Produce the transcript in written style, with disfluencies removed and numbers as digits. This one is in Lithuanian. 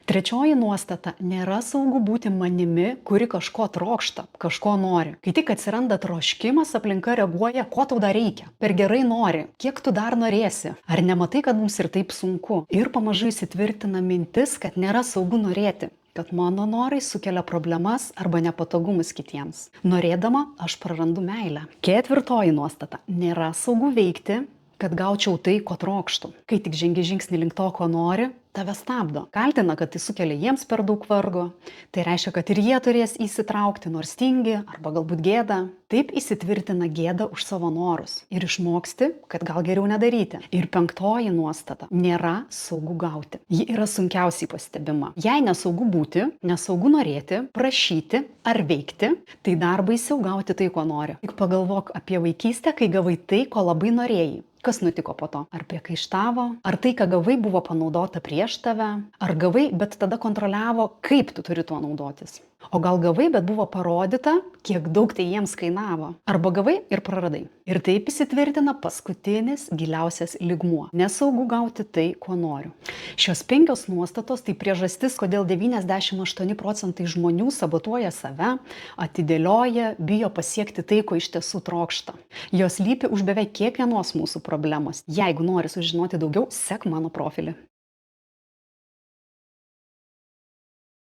Trečioji nuostata - nėra saugu būti manimi, kuri kažko trokšta, kažko nori. Kai tik atsiranda troškimas, aplinka reaguoja, ko tau dar reikia. Per gerai nori, kiek tu dar norėsi. Ar nematai, kad mums ir taip sunku? Ir pamažu įsitvirtina mintis, kad nėra saugu norėti, kad mano norai sukelia problemas arba nepatogumus kitiems. Norėdama, aš prarandu meilę. Ketvirtoji nuostata - nėra saugu veikti, kad gaučiau tai, ko trokštų. Kai tik žengi žingsnį link to, ko nori, tave stabdo. Kaltina, kad tai sukelia jiems per daug vargo. Tai reiškia, kad ir jie turės įsitraukti, nors tingi arba galbūt gėda. Taip įsitvirtina gėda už savo norus. Ir išmoksti, kad gal geriau nedaryti. Ir penktoji nuostata - nėra saugu gauti. Ji yra sunkiausiai pastebima. Jei nesaugu būti, nesaugu norėti, prašyti ar veikti, tai dar baisiau gauti tai, ko nori. Tik pagalvok apie vaikystę, kai gavai tai, ko labai norėjai. Kas nutiko po to? Ar priekaištavo? Ar tai, ką gavai, buvo panaudota prieš tave? Ar gavai, bet tada kontroliavo, kaip tu turi tuo naudotis? O gal gavai, bet buvo parodyta, kiek daug tai jiems kainavo? Arba gavai ir praradai. Ir taip įsitvirtina paskutinis giliausias lygmuo. Nesaugu gauti tai, ko noriu. Šios 5 nuostatos tai priežastis, kodėl 98 procentai žmonių sabotuoja save, atidėlioja, bijo pasiekti tai, ko iš tiesų trokšta. Jos lypi už beveik kiekvienos mūsų problemos. Jeigu nori sužinoti daugiau, sek mano profilį.